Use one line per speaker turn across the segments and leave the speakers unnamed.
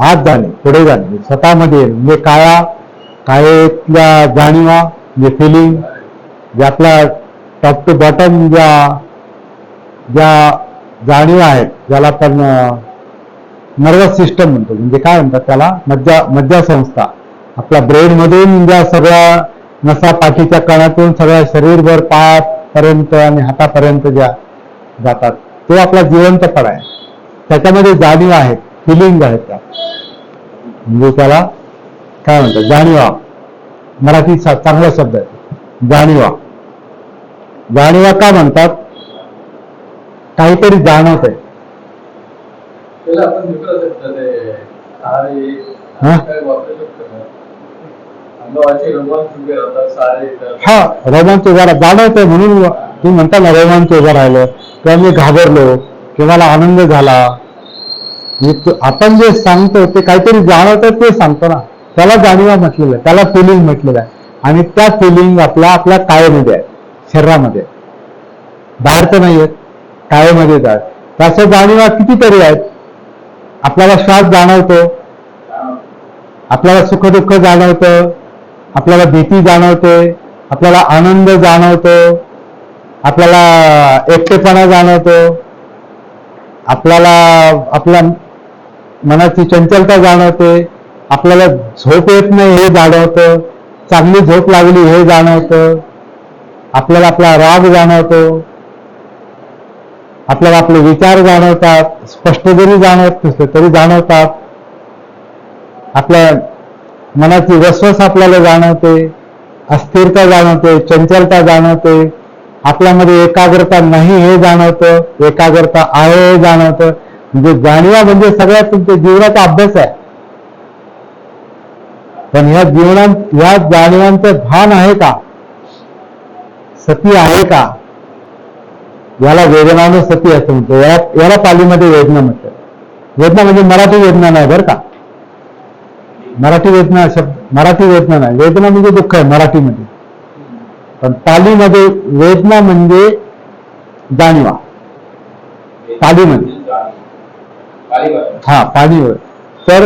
आत जाणे, पुढे जाणे, स्वतःमध्ये म्हणजे कायेतल्या जाणीवा, म्हणजे फिलिंग, जे आपला टॉप टू बॉटम ज्या जाणीवा आहेत, ज्याला आपण नर्वस सिस्टम म्हणतो, म्हणजे काय म्हणतात त्याला, मज्जासंस्था, आपल्या ब्रेन मधून ज्या सगळ्या नसा, पाठीच्या कणातून सगळ्या शरीरभर पायापर्यंत आणि हातापर्यंत ज्या जातात, तो आपला जिवंतपणा आहे. त्याच्यामध्ये जाणीवा आहेत, फिलिंग आहेत, त्या म्हणजे त्याला काय म्हणतात, जाणीवा. मराठी चांगला शब्द आहे जाणीवा. जाणीवा का म्हणतात? काहीतरी जाणवत आहे. हा, रोमांच उभा जाणवतोय म्हणून तुम्ही म्हणता ना, रोमांच उभं राहिलं किंवा मी घाबरलो किंवा मला आनंद झाला. आपण जे सांगतो ते काहीतरी जाणवतं ते सांगतो ना, त्याला जाणीवा म्हटलेलं आहे, त्याला फिलिंग म्हटलेलं आहे. आणि त्या फिलिंग आपल्या कायेमध्ये आहे, शरीरामध्ये, बाहेर तर नाहीये, कायेमध्येच आहे. त्याच्या जाणीवा कितीतरी आहेत. आपल्याला श्वास जाणवतो, आपल्याला सुखदुःख जाणवतं, आपल्याला भीती जाणवते, आपल्याला आनंद जाणवतो, आपल्याला एकटेपणा जाणवतो, आपल्याला आपल्या मनाची चंचलता जाणवते, आपल्याला झोप येत नाही हे जाणवतं, चांगली झोप लागली हे जाणवतं, आपल्याला आपला राग जाणवतो, आपल्याला आपले विचार जाणवतात, स्पष्ट जरी जाणवत नसते तरी जाणवतात, आपल्या मनाची वसवस आपल्याला जाणवते, अस्थिरता जाणवते, चंचलता जाणवते, आपल्यामध्ये एकाग्रता नाही हे जाणवतं, एकाग्रता आहे हे जाणवतं. म्हणजे जाणीवा म्हणजे सगळ्यात तुमच्या जीवनाचा अभ्यास आहे. पण ह्या जाणीवांचं भान आहे का, सती आहे का, याला वेदनानं सती असं म्हणतो. याला पालीमध्ये वेदना म्हणतात. वेदना म्हणजे मराठी वेदना नाही बरं का, मराठी वेदना नाही, वेदना म्हणजे दुःख आहे मराठीमध्ये. पण पालीमध्ये वेदना म्हणजे जाणीवा, पालीमध्ये, हा पालीवर. तर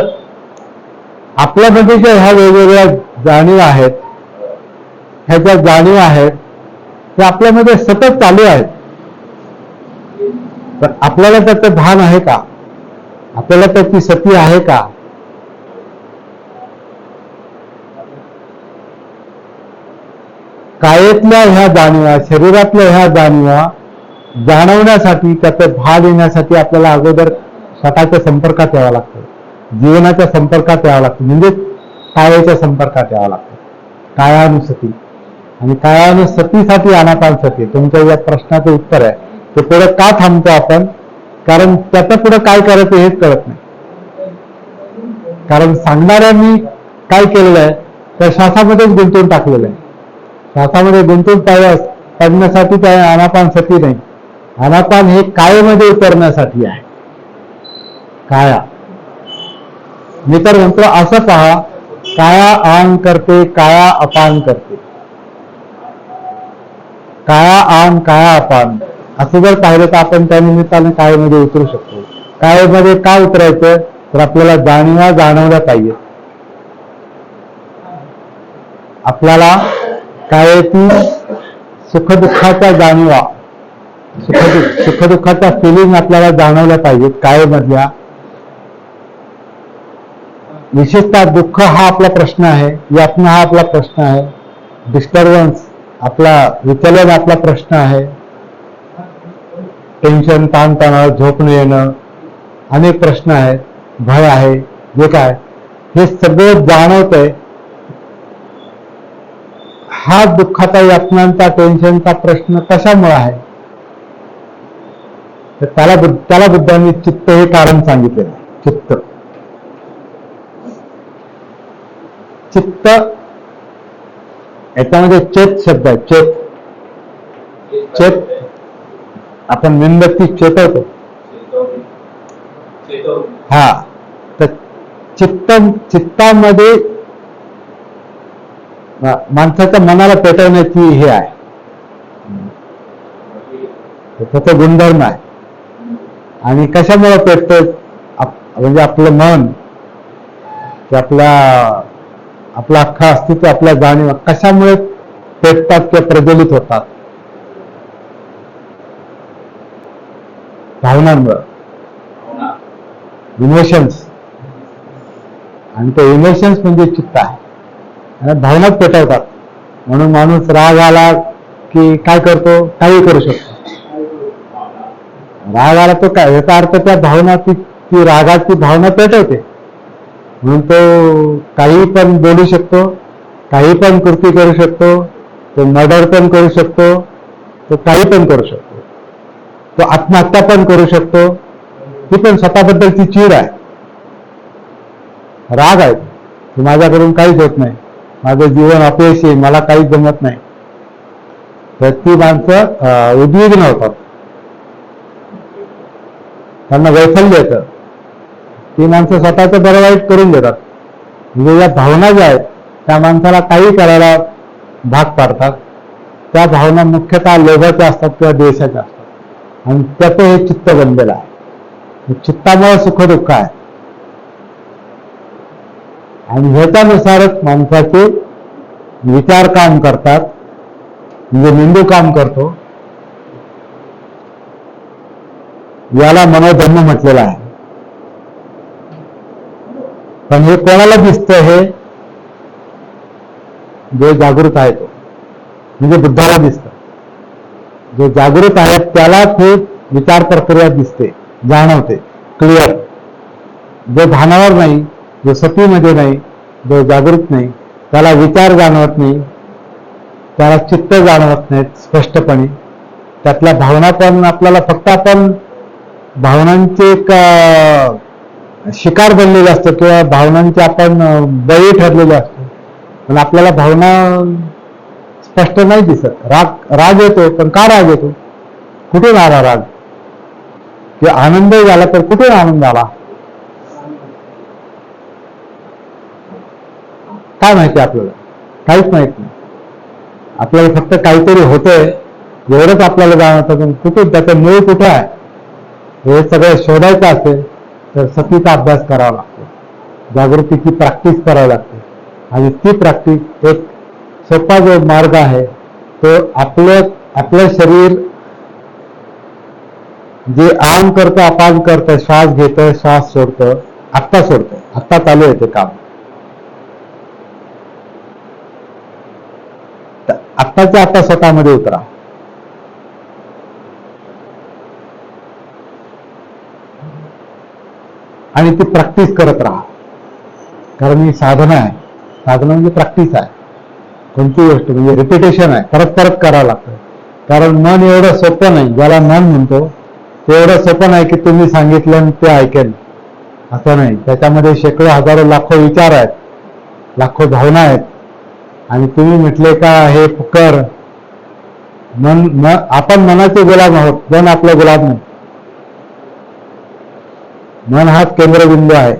आपल्यामध्ये ज्या ह्या वेगवेगळ्या जाणीवा आहेत, ह्या ज्या जाणीवा आहेत त्या आपल्यामध्ये सतत चालू आहेत. पण आपल्याला त्याचं भान आहे का, आपल्याला त्याची सती आहे का? कायेतल्या ह्या जाणीवा, शरीरातल्या ह्या जाणीवा जाणवण्यासाठी, त्याचं भान येण्यासाठी आपल्याला अगोदर स्वतःच्या संपर्कात यावं लागतं, जीवनाच्या संपर्कात यावं लागतं, म्हणजे कायाच्या संपर्कात यावं लागतं. कायानुसती. आणि कायानुसतीसाठी आनापानसती. तुमच्या या प्रश्नाचं उत्तर आहे. ते पुढे का थांबतो आपण? कारण त्याच्या पुढे काय करायचं हेच कळत नाही. कारण सांगणाऱ्यांनी काय केलेलं आहे, त्या श्वासामध्येच गुंतवून टाकलेलं आहे. श्वासामध्ये गुंतून पडण्यासाठी त्या आनापानसती नाही. आनापान हे कायेमध्ये उतरण्यासाठी आहे. काया. मी तर म्हणतो असं पहा, काया आन करते, काया अपान करते. काया आन, काया अपान असं जर पाहिलं तर आपण त्या निमित्ताने कायेमध्ये उतरू शकतो. कायेमध्ये का उतरायचं? तर आपल्याला जाणीवा जाणवल्या पाहिजे. आपल्याला कायेतील सुखदुःखाच्या जाणीवा, सुखदुःखाच्या फिलिंग आपल्याला जाणवल्या पाहिजेत कायेमधल्या. विशेषतः दुःख हा आपला प्रश्न आहे, यातना हा आपला प्रश्न आहे, डिस्टर्बन्स आपला, विचलन आपला प्रश्न आहे, टेन्शन, ताणतणाव, झोप न येणं, अनेक प्रश्न आहेत, भय आहे, जे काय हे सगळं जाणवतंय. हा दुःखाचा, यातनांचा, टेन्शनचा प्रश्न कशामुळे आहे? तर त्याला बुद्धांनी चित्त हे कारण सांगितलेलं. चित्त याच्यामध्ये चेत शब्द आहे. चेत आपण मेणबत्ती चेतवतो, हा. तर चित्तामध्ये माणसाच्या मनाला पेटवण्याची हे आहे, त्याचा गुणधर्म आहे. आणि कशामुळे पेटतं? म्हणजे आपलं मन की आपलं अख्खा अस्तित्व, आपल्या जाणीव कशामुळे पेटतात किंवा प्रज्वलित होतात? भावनांमुळे, इमोशन्स. आणि ते इमोशन्स म्हणजे चित्त आहे, आणि भावनाच पेटवतात. म्हणून माणूस राग आला की काय करतो? काही करू शकतो. राग आला तो काय, याचा अर्थ त्या भावना, ती रागाची भावना पेटवते. म्हणून तो काही पण बोलू शकतो, काही पण कृती करू शकतो, तो मर्डर पण करू शकतो, तो काही पण करू शकतो, तो आत्महत्या पण करू शकतो. ती पण स्वतःबद्दलची चीड आहे, राग आहे की माझ्याकडून काहीच होत नाही, माझं जीवन अपयशी आहे, मला काहीच जमत नाही. तर ती माणसं उद्विग्न होतात, त्यांना वैफल्य येतं. ती माणसं स्वतःचं बरं वाईट करून देतात. म्हणजे या भावना ज्या आहेत त्या माणसाला काही करायला भाग पाडतात. त्या भावना मुख्यतः लोभाच्या असतात किंवा द्वेषाच्या असतात, आणि त्याचं हे चित्त बनलेलं आहे. चित्तामुळे सुखदुःख आहे, आणि ह्याच्यानुसारच माणसाचे विचार काम करतात. म्हणजे मेंदू काम करतो. याला मनोधर्म म्हटलेला आहे. पण हे कोणाला दिसतं? हे जो जागृत आहे तो, म्हणजे बुद्धाला दिसतं. जो जागृत आहे त्यालाच हे विचार प्रक्रिया दिसते, जाणवते, क्लिअर. जो भानावर नाही, जो सतीमध्ये नाही, जो जागृत नाही, त्याला विचार जाणवत नाही, त्याला चित्त जाणवत नाहीत स्पष्टपणे. त्यातल्या भावना पण आपल्याला, फक्त आपण भावनांचे एक शिकार बनलेले असतो किंवा भावनांचे आपण बळी ठरलेले असतो. पण आपल्याला भावना स्पष्ट नाही दिसत. राग येतो, पण का राग येतो? कुठून आला राग? किंवा आनंद झाला तर कुठून आनंद आला? काय माहिती आपल्याला? काहीच माहित नाही. आपल्याला फक्त काहीतरी होतंय एवढंच आपल्याला जाणवतं. कुठे त्याचं मूळ कुठे आहे हे सगळं शोधायचं असेल तर सतीचा अभ्यास करावा लागतो, जागृतीची प्रॅक्टिस करावी लागते. आणि ती प्रॅक्टिस, एक सोपा जो मार्ग आहे तो, आपलं शरीर जे आन करतं, अपान करतं, श्वास घेतं, श्वास सोडतं, आत्ता सोडतं, आत्ता चालू आहे ते काम. आत्ताच्या आत्ता स्वतःमध्ये उतरा. आणि ती प्रॅक्टिस करत राहा. कारण ही साधना आहे. साधना म्हणजे प्रॅक्टिस आहे. कोणती गोष्ट म्हणजे रिपिटेशन आहे, परत परत करावं लागतं. कारण मन एवढं सोपं नाही. ज्याला मन म्हणतो ते एवढं सोपं नाही की तुम्ही सांगितलं ते ऐकेल, असं नाही. त्याच्यामध्ये शेकडो, हजारो, लाखो विचार आहेत, लाखो भावना आहेत. आणि तुम्ही म्हटले का हे कर, आपण मनाचे गुलाम आहोत, मन आपला गुलाम नाही. मन हाच केंद्रबिंदू आहे,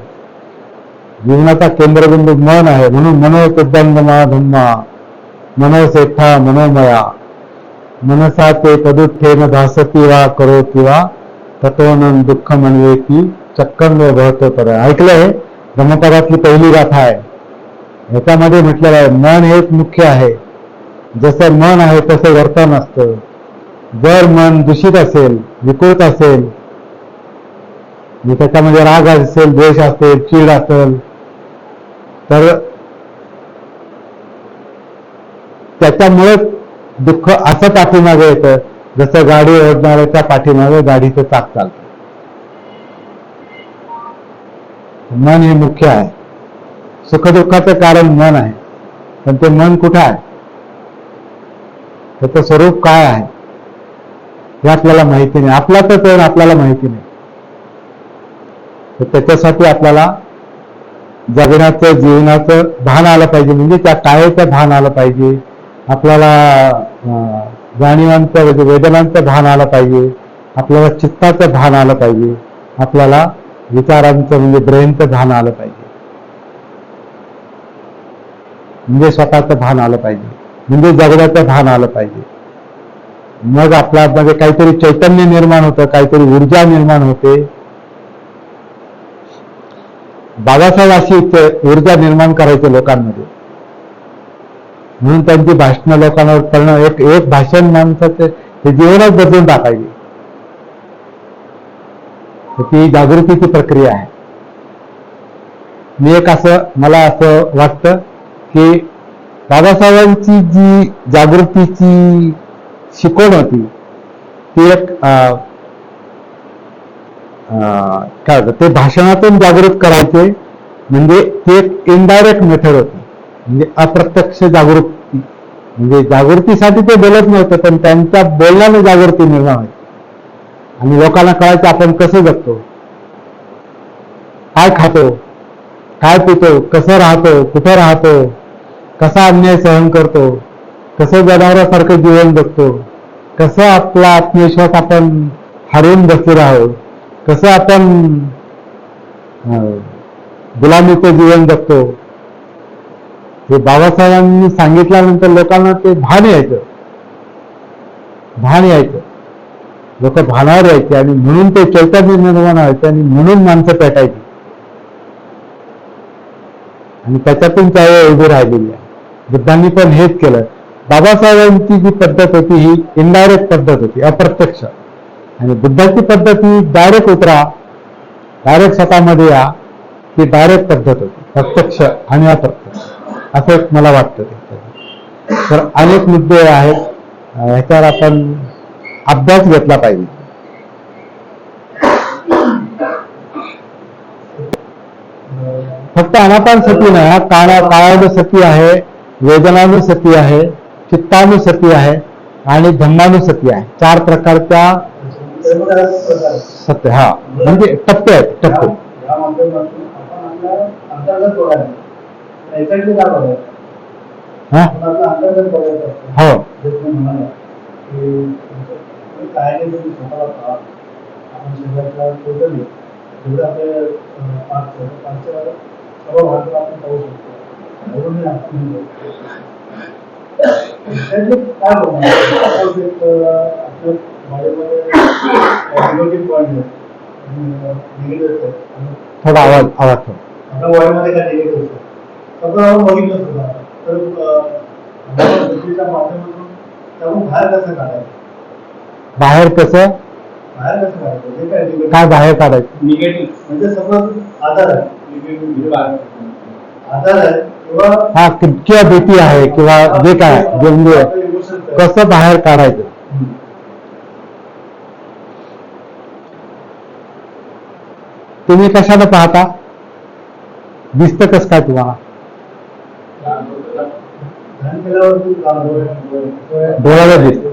जीवनाचा केंद्रबिंदू मन आहे. म्हणून मनोतुद्दंगमा धम्मा मनोसेठा मनोमया मनसा ते तदुत्थेन भासती वा करोति वा ततोनं दुःख म्हणवे की चक्कन भवतो पर. ऐकलंय? ब्रह्मपदातली पहिली गाथा आहे. ह्याच्यामध्ये म्हटलेलं आहे मन हेच मुख्य आहे. जसं मन आहे तसं वर्तन असतं. जर मन दूषित असेल, विकृत असेल, त्याच्यामध्ये राग असेल, द्वेष असेल, चीड असेल, तर त्याच्यामुळे दुःख असं पाठीमागे येतं जसं गाडी ओढणाऱ्याच्या पाठीमागे गाडीचं चाक चालतं. मन हे मुख्य आहे. सुखदुःखाचं कारण मन आहे. पण ते मन कुठं आहे, त्याचं स्वरूप काय आहे हे आपल्याला माहिती नाही. आपला तर आपल्याला माहिती नाही. तर त्याच्यासाठी आपल्याला जगण्याचं, जीवनाचं भान आलं पाहिजे. म्हणजे त्या कायेचं भान आलं पाहिजे. आपल्याला जाणीवांचं, वेदनांचं भान आलं पाहिजे. आपल्याला चित्ताचं भान आलं पाहिजे. आपल्याला विचारांचं म्हणजे ब्रेनचं भान आलं पाहिजे. म्हणजे स्वतःचं भान आलं पाहिजे. म्हणजे जगण्याचं भान आलं पाहिजे. मग आपल्यामध्ये काहीतरी चैतन्य निर्माण होतं, काहीतरी ऊर्जा निर्माण होते. बाबासाहेब अशी ऊर्जा निर्माण करायची लोकांमध्ये, म्हणून त्यांची भाषणं लोकांवर करणं, एक भाषण माणसाचं ते जीवनच बदलून टाकायची. ती जागृतीची प्रक्रिया आहे. मला असं वाटतं की बाबासाहेबांची जी जागृतीची शिकवण होती ती एक काय होतं, ते भाषणातून जागृत करायचे, म्हणजे ती एक इनडायरेक्ट मेथड होती, म्हणजे अप्रत्यक्ष जागृती. म्हणजे जागृतीसाठी ते बोलत नव्हतं, पण त्यांच्या बोलण्याने जागृती निर्माण व्हायची आणि लोकांना कळायचं आपण कसं जगतो, काय खातो, काय पितो, कसं राहतो, कुठं राहतो, कसा अन्याय सहन करतो, कसं जनावरासारखं जीवन जगतो, कसं आपला आत्मविश्वास आपण हरवून बसलेलो आहोत, कसं आपण गुलामीचं जीवन जगतो. हे बाबासाहेबांनी सांगितल्यानंतर लोकांना ते भान यायचं, लोक भानावर यायचे आणि म्हणून ते चैतन्य निर्माण व्हायचं आणि म्हणून माणसं पेटायची आणि त्याच्यातून त्यावेळी उभी राहिलेली आहे. बुद्धांनी पण हेच केलं. बाबासाहेबांची जी पद्धत होती ही इनडायरेक्ट पद्धत होती, अप्रत्यक्ष, आणि बुद्धाची पद्धत ही डायरेक्ट उतरा, डायरेक्ट स्वतःमध्ये या, ती डायरेक्ट पद्धत होती, प्रत्यक्ष आणि अप्रत्यक्ष, असं एक मला वाटतं. तर अनेक मुद्दे आहेत, ह्याच्यावर आपण अभ्यास घेतला पाहिजे. फक्त अनापानसती नाही, हा काळानुसती आहे, वेदनानुसती आहे, चित्तानुसती आहे आणि धम्मानुसती आहे. 4 प्रकारच्या सत्य, हा म्हणजे टप्पे आहेत, टप्पे. हो, थोडा आवाज
वयामध्ये काय निगेटिव्ह होतं सगळं आपण बघितलं होतं. तर माध्यमातून त्यातून बाहेर कसं काढायचं,
काय बाहेर काढायचं,
निगेटिव्ह म्हणजे सगळं आधार आहे, आधार आहे किंवा
हा किंवा भीती आहे किंवा जे काय म्हणजे कसं बाहेर काढायचं. तुम्ही कशाला पाहता, दिसतं कसं काय तुम्हाला, डोळ्याला दिसतं,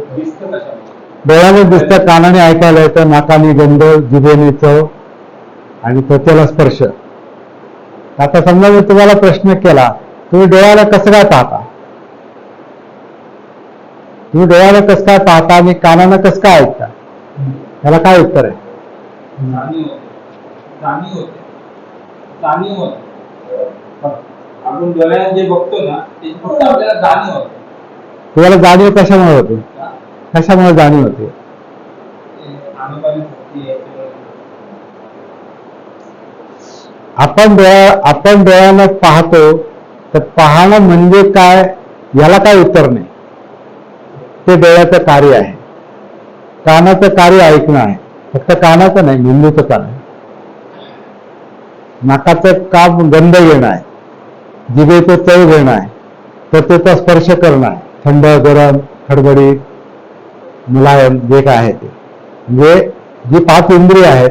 डोळ्याने दिसतं, कानाने ऐकायला येतं, नाकाने गंध, जिभेने चव आणि त्वचेला स्पर्श. आता समजा मी तुम्हाला प्रश्न केला, तुम्ही डोळ्याला कसं काय पाहता, तुम्ही डोळ्याला कसं काय पाहता आणि कानानं कसं काय ऐकता, त्याला काय उत्तर आहे?
आपण डोळ्याने जे बघतो ना ते फक्त आपल्याला जाणीव होते.
तुम्हाला जाणीव कशामुळे होते, कशामुळे जाणीव होते? आपण डोळ्यानं पाहतो, तर पाहणं म्हणजे काय याला काय उत्तर नाही. ते डोळ्याचं कार्य आहे. कानाचं कार्य ऐकणं आहे, फक्त कानाचं नाही, मेंदूचं काम आहे. नाकाचं काम गंध घेणं आहे, जिभेचं चव घेणं आहे, त्वचेचा स्पर्श करणं आहे, थंड, गरम, खडबडीत, मुलायम जे काय आहे ते. म्हणजे जी 5 इंद्रिय आहेत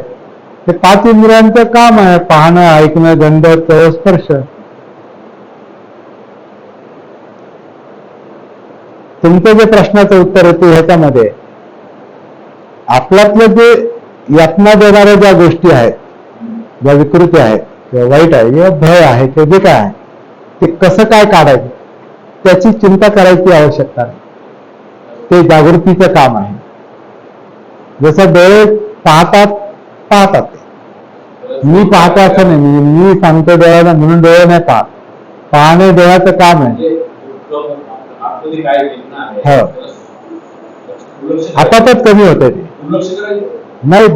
ते 5 इंद्रियांचं काम आहे, पाहणं, ऐकणं, गंध, चव, स्पर्श. तुमचं जे प्रश्नाचं उत्तर येते ह्याच्यामध्ये आपल्यातलं जे यातना देणाऱ्या ज्या गोष्टी आहेत, ज्या विकृती आहेत किंवा वाईट आहे किंवा भय आहे किंवा जे काय आहे ते कसं काय काढायचं त्याची चिंता करायची आवश्यकता नाही. ते जागृतीचं काम आहे. जसं डोळे पाहतात, मी पाहतो असं नाही, मी सांगतो डोळ्याला म्हणून डोळे नाही पाहत, पाहणे डोळ्याचं काम आहे. हो, आपापच कमी होते ते नाही.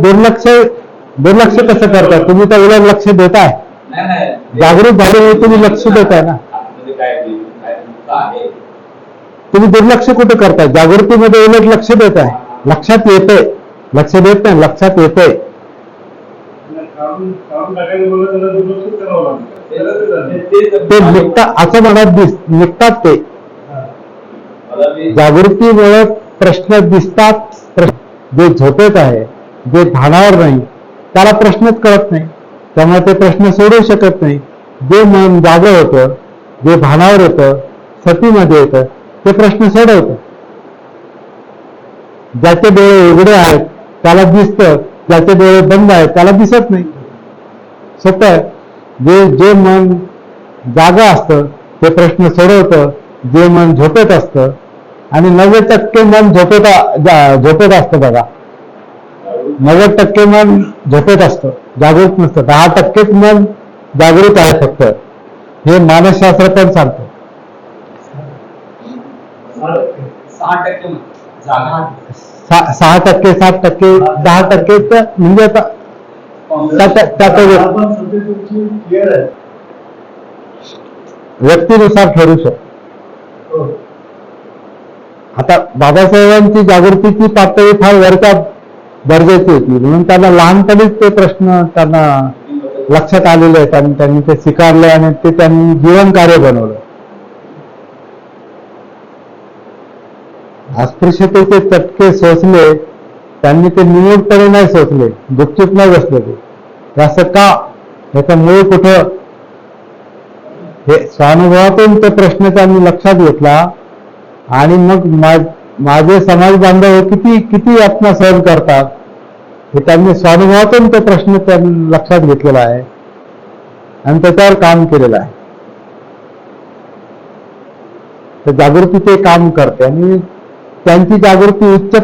दुर्लक्ष कसं करतात तुम्ही, तर उलट लक्ष देताय. जागृत झाल्यामुळे तुम्ही लक्ष देताय ना. तुम्ही दुर्लक्ष कुठे करताय? जागृतीमध्ये उलट लक्ष देत आहे. लक्षात येतंय, लक्ष देत नाही, लक्षात येतंय. ते निघता असं मनात निघतात. ते जागृतीमुळे प्रश्न दिसतात. जे झोपेत आहे, जे भानावर नाही, त्याला प्रश्नच कळत नाही, त्यामुळे ते प्रश्न सोडवू शकत नाही. जे मन जागं होतं, जे भानावर येतं, सतीमध्ये येतं, ते प्रश्न सोडवतं. ज्याचे डोळे उघडे आहेत त्याला दिसतं, ज्याचे डोळे बंद आहेत त्याला दिसत नाही. सोपं आहे. जे मन जागं असतं ते प्रश्न सोडवतं, जे मन झोपेत असतं. आणि 90% मन झोपेत असतं बघा. 90% मन झोपेत असतं, जागृत नसतं. 10%च मन जागृत आहे फक्त. हे मानसशास्त्र पण सांगतं. 6%, 7%, 10% म्हणजे आता व्यक्तीनुसार ठरू शकतो. आता बाबासाहेबांची जागृतीची पातळी फार वरच्या दर्जाची होती, म्हणून त्यांना लहानपणीच ते प्रश्न त्यांना लक्षात आलेले आहेत आणि त्यांनी ते स्वीकारले आणि ते त्यांनी जीवन कार्य बनवलं. अस्पृश्यतेचे चटके सोसले, त्यांनी ते निमूटपणे नाही सोसले, गुपचूप नाही बसले. ते असं का? याचं मूळ कुठं? हे स्वानुभवातून ते प्रश्न त्यांनी लक्षात घेतला आणि मग माझे समाज बांधव किती किती यातना सहन करतात हे त्यांनी स्वानुभवातून ते प्रश्न त्यांनी लक्षात घेतलेला आहे आणि त्याच्यावर काम केलेलं आहे. तर जागृती ते काम करते आणि त्यांची जागृती उच्च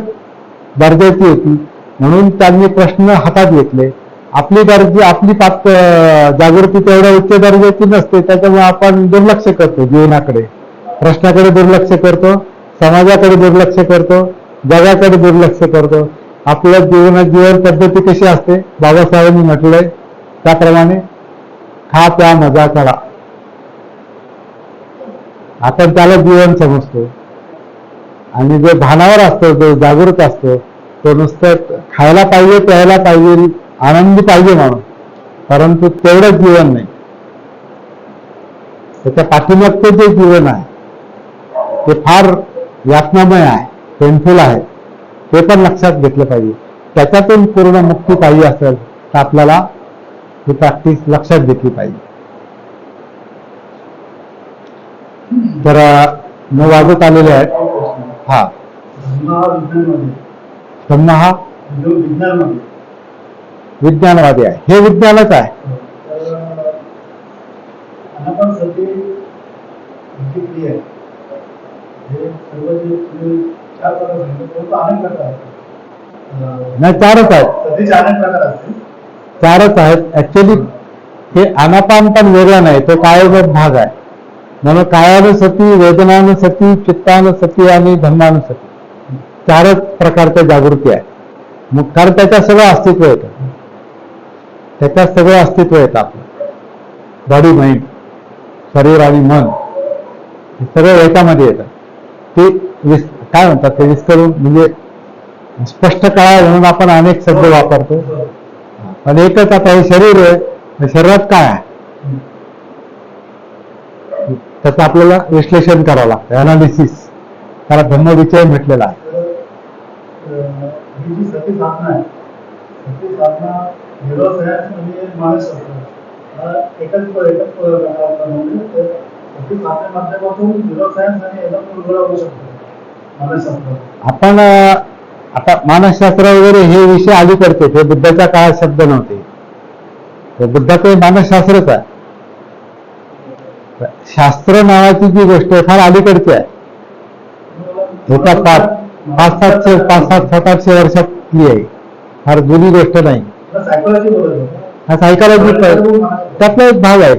दर्जाची होती म्हणून त्यांनी प्रश्न हातात घेतले. आपली जागृती तेवढ्या उच्च दर्जाची नसते, त्याच्यामुळे आपण दुर्लक्ष करतो जीवनाकडे, प्रश्नाकडे दुर्लक्ष करतो, समाजाकडे दुर्लक्ष करतो, जगाकडे दुर्लक्ष करतो. आपल्या जीवन पद्धती कशी असते? बाबासाहेबांनी म्हटलंय त्याप्रमाणे खा प्या मजा करा. आपण त्याला जीवन समजतो आणि जो भानावर असतो, जो जागृत असतो, तो नुसतं खायला पाहिजे, प्यायला पाहिजे, आनंदी पाहिजे माणूस, परंतु तेवढंच जीवन नाही. त्याच्या पाठीमागचं जे जीवन आहे ते फार यातनामय आहे, पेनफुल आहे. ते पण लक्षात घेतलं पाहिजे. त्याच्यातून पूर्ण मुक्ती पाहिजे असेल तर आपल्याला ही प्रॅक्टिस लक्षात घेतली पाहिजे. तर 9 वाजत आलेले आहेत. हा ब्रह्म हा विज्ञानवादी आहे. हे विज्ञानच आहे. नाही, चारच आहेत. ऍक्च्युली हे आनापान पण वेगळा नाही, तो कायगत भाग आहे. म्हणून कायानुसती, वेदनानुसती, चित्तानुसती आणि धम्मानुसती 4च प्रकारच्या जागृती आहे. मग कारण त्याच्यात सगळं अस्तित्व येतं. आपलं बॉडी, माइंड, शरीर आणि मन हे सगळं याच्यामध्ये येतं. ते काय म्हणतात ते विस्तारून म्हणजे स्पष्ट कळावं म्हणून आपण अनेक शब्द वापरतो. पण एकच आता हे शरीर आहे, शरीरात काय आहे त्याचं आपल्याला विश्लेषण करावं लागतं, अनालिसिस. त्याला धम्मविचय म्हटलेला आहे. आपण आता मानसशास्त्र वगैरे हे विषय अलीकडचे, हे बुद्धाच्या काळात शब्द नव्हते. बुद्धाचं मानसशास्त्रच आहे. शास्त्र नावाची जी गोष्ट आहे फार अलीकडची आहे. एका 500-700 वर्षातली आहे, फार जुनी गोष्ट नाही. हा सायकॉलॉजी त्यातला एक भाग आहे.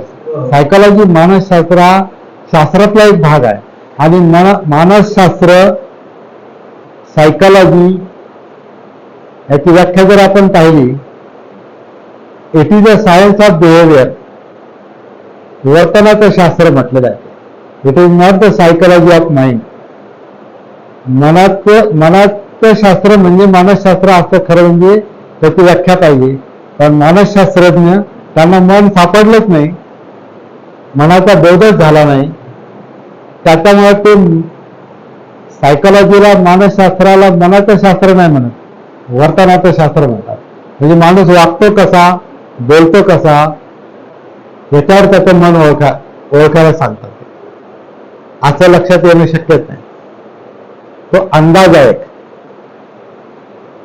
सायकॉलॉजी मानसशास्त्रातला एक भाग आहे. आणि मानसशास्त्र, सायकॉलॉजी याची व्याख्या जर आपण पाहिली, it is a science of behaviour वर्तनाचं शास्त्र म्हटलेलं आहे. It is not the psychology of mind. मनाचं शास्त्र म्हणजे मानसशास्त्र असतं खरं म्हणजे त्याची व्याख्या पाहिजे. पण मानसशास्त्रज्ञ त्यांना मन सापडलंच नाही, मनाचा बोधच झाला नाही. त्याच्यामुळे ते सायकोलॉजीला मानसशास्त्राला मनाचं शास्त्र नाही म्हणत, वर्तनाचं शास्त्र म्हणतात. म्हणजे माणूस वागतो कसा, बोलतो कसा, याच्यावर त्याचं मन ओळखायला सांगतात. असं लक्षात येणं शक्यच नाही. तो अंदाज आहे,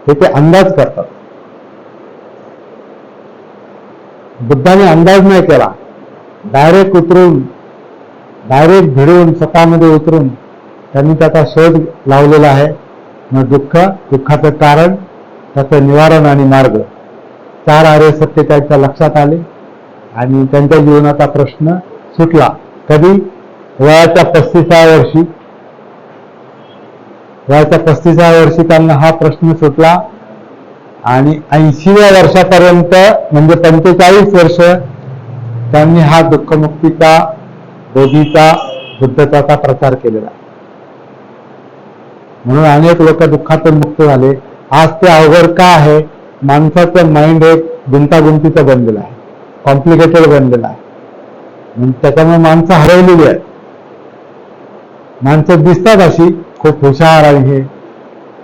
ते अंदाज करतात. बुद्धाने अंदाज नाही केला, डायरेक्ट भिडून स्वतःमध्ये उतरून त्यांनी त्याचा शोध लावलेला आहे. मग दुःखाचं कारण, त्याचं निवारण आणि मार्ग, 4 आर्य सत्य त्यांच्या लक्षात आले आणि त्यांच्या जीवनाचा प्रश्न सुटला. कधी? वयाच्या 35व्या वर्षी. वयाच्या 35व्या वर्षी त्यांना हा प्रश्न सुटला आणि 80व्या वर्षापर्यंत म्हणजे 45 वर्ष त्यांनी हा दुःखमुक्तीचा, बोधीचा, बुद्धत्वाचा प्रचार केलेला. म्हणून अनेक लोक दुःखातून मुक्त झाले. आज ते अवघड का आहे? माणसाचं माइंड एक गुंतागुंतीचं बनलेलं आहे, कॉम्प्लिकेटेड बनलेलं आहे. म्हणजे त्याच्यामुळे माणसं हरवलेली आहेत. माणसं दिसतात अशी खूप हुशार आणि हे,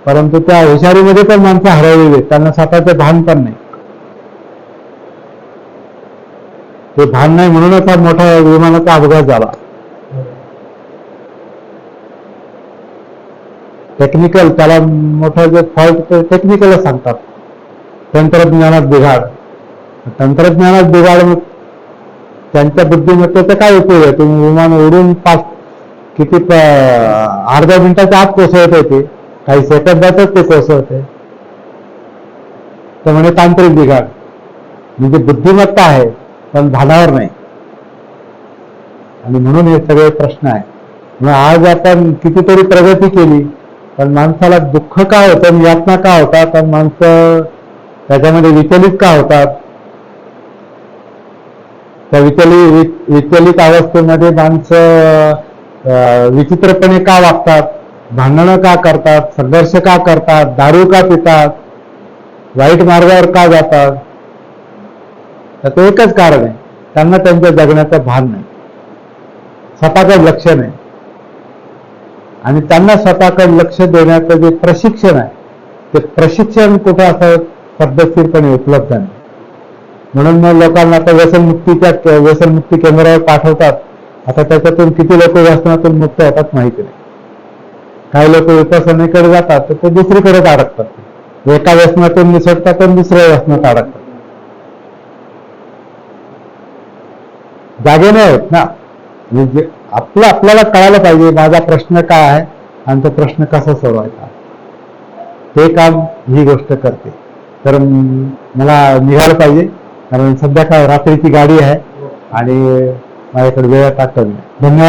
परंतु त्या हुशारीमध्ये पण माणसं हरवलेली आहेत. त्यांना स्वतःचं भान पण नाही. ते भान नाही म्हणूनच हा मोठा विमानाचा अपघात झाला. टेक्निकल, त्याला मोठा जे फॉल्ट टेक्निकल सांगतात. तंत्रज्ञानात बिघाड. तंत्रज्ञानात बिघाड, मग त्यांच्या बुद्धिमत्तेचा काय उपयोग आहे? तुम्ही विमान उडून किती अर्ध्या मिनिटाच्या आत कोसळत होते, काही सेकंदातच ते कोसळते. तर म्हणजे तांत्रिक बिघाड. म्हणजे बुद्धिमत्ता आहे पण भानावर नाही. आणि म्हणून हे सगळे प्रश्न आहे. मग आज आपण कितीतरी प्रगती केली, पण माणसाला दुःख का होतं, यातना का होतात, पण माणसं त्याच्यामध्ये विचलित का होतात? त्या विचलित अवस्थेमध्ये माणसं विचित्रपणे का वागतात, भांडणं का करतात, संघर्ष का करतात, दारू का पितात, वाईट मार्गावर का जातात? त्याचं एकच कारण आहे, त्यांना त्यांच्या जगण्याचं भान नाही, स्वतःकडे लक्ष नाही. आणि त्यांना स्वतःकडे लक्ष देण्याचं जे प्रशिक्षण आहे, ते प्रशिक्षण कुठं असं पद्धतशीरपणे उपलब्ध नाही. म्हणून मग लोकांना आता व्यसनमुक्ती केंद्रावर पाठवतात. आता त्याच्यातून किती लोक व्यसनातून मुक्त होतात माहिती नाही. काही लोक विपसनेकडे जातात तर ते दुसरीकडेच अडकतात. एका व्यसनातून निसटतात तर दुसऱ्या व्यसनात अडकतात. जागे नाही होत ना. म्हणजे आपल्याला कळायला पाहिजे माझा प्रश्न काय आहे आणि तो प्रश्न कसा सोडवायचा, ते काम ही गोष्ट करते. तर मला निघालं पाहिजे, कारण सध्या काय रात्रीची गाडी आहे आणि माझ्याकडे वेळ टाकतो. धन्यवाद.